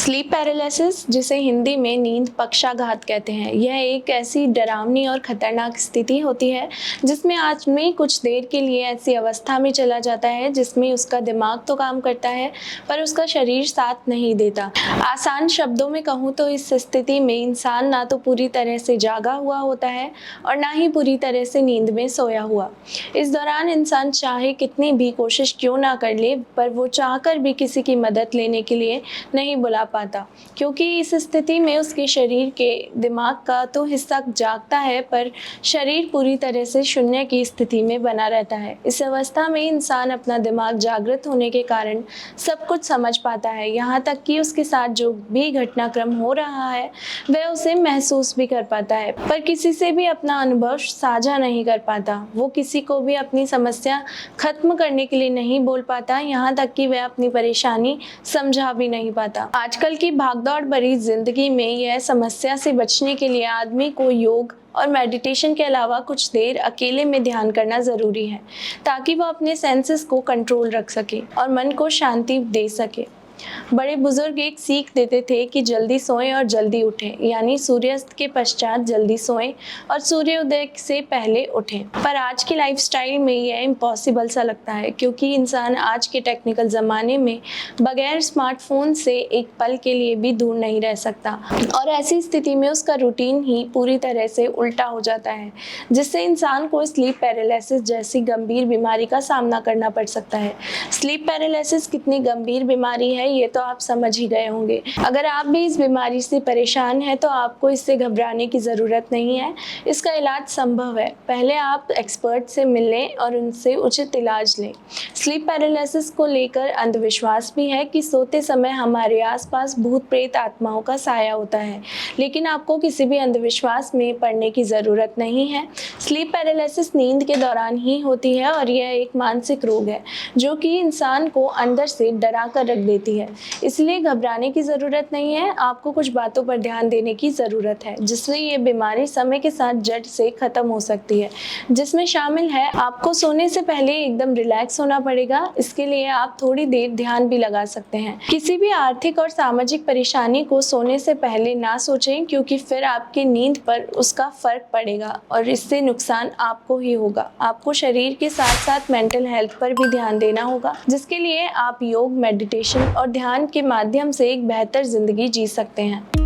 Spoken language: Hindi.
स्लीप पैरालिसिस, जिसे हिंदी में नींद पक्षाघात कहते हैं, यह एक ऐसी डरावनी और खतरनाक स्थिति होती है जिसमें आदमी कुछ देर के लिए ऐसी अवस्था में चला जाता है जिसमें उसका दिमाग तो काम करता है पर उसका शरीर साथ नहीं देता। आसान शब्दों में कहूँ तो इस स्थिति में इंसान ना तो पूरी तरह से जागा हुआ होता है और ना ही पूरी तरह से नींद में सोया हुआ। इस दौरान इंसान चाहे कितनी भी कोशिश क्यों ना कर ले, पर वो चाहकर भी किसी की मदद लेने के लिए नहीं बुला पाता, क्योंकि इस स्थिति में उसके शरीर के दिमाग का तो हिस्सा जागता है पर शरीर पूरी तरह से शून्य की स्थिति में बना रहता है। इस अवस्था में इंसान अपना दिमाग जागृत होने के कारण सब कुछ समझ पाता है, यहाँ तक कि उसके साथ जो भी घटनाक्रम हो रहा है वह उसे महसूस भी कर पाता है, पर किसी से भी अपना अनुभव साझा नहीं कर पाता। वो किसी को भी अपनी समस्या खत्म करने के लिए नहीं बोल पाता, यहाँ तक कि वह अपनी परेशानी समझा भी नहीं पाता। आजकल की भागदौड़ भरी जिंदगी में यह समस्या से बचने के लिए आदमी को योग और मेडिटेशन के अलावा कुछ देर अकेले में ध्यान करना ज़रूरी है, ताकि वह अपने सेंसेस को कंट्रोल रख सके और मन को शांति दे सके। बड़े बुजुर्ग एक सीख देते थे कि जल्दी सोएं और जल्दी उठें, यानी सूर्यास्त के पश्चात जल्दी सोएं और सूर्योदय से पहले उठें। पर आज की लाइफस्टाइल में यह इम्पॉसिबल सा लगता है, क्योंकि इंसान आज के टेक्निकल ज़माने में बगैर स्मार्टफोन से एक पल के लिए भी दूर नहीं रह सकता, और ऐसी स्थिति में उसका रूटीन ही पूरी तरह से उल्टा हो जाता है, जिससे इंसान को स्लीप पैरालिसिस जैसी गंभीर बीमारी का सामना करना पड़ सकता है। स्लीप पैरालिसिस कितनी गंभीर बीमारी है ये तो आप समझ ही गए होंगे। अगर आप भी इस बीमारी से परेशान हैं तो आपको इससे घबराने की ज़रूरत नहीं है। इसका इलाज संभव है। पहले आप एक्सपर्ट से मिल लें और उनसे उचित इलाज लें। स्लीप पैरालिसिस को लेकर अंधविश्वास भी है कि सोते समय हमारे आसपास भूत प्रेत आत्माओं का साया होता है, लेकिन आपको किसी भी अंधविश्वास में पड़ने की ज़रूरत नहीं है। स्लीप पैरालिसिस नींद के दौरान ही होती है और यह एक मानसिक रोग है जो कि इंसान को अंदर से डरा कर रख देती है। इसलिए घबराने की ज़रूरत नहीं है। आपको कुछ बातों पर ध्यान देने की ज़रूरत है जिससे ये बीमारी समय के साथ जड़ से ख़त्म हो सकती है, जिसमें शामिल है आपको सोने से पहले एकदम रिलैक्स होना पड़ेगा। इसके लिए आप थोड़ी देर ध्यान भी लगा सकते हैं। किसी भी आर्थिक और सामाजिक परेशानी को सोने से पहले ना सोचें, क्योंकि फिर आपकी नींद पर उसका फ़र्क पड़ेगा और इससे नुकसान आपको ही होगा। आपको शरीर के साथ साथ मेंटल हेल्थ पर भी ध्यान देना होगा, जिसके लिए आप योग, मेडिटेशन और ध्यान के माध्यम से एक बेहतर जिंदगी जी सकते हैं।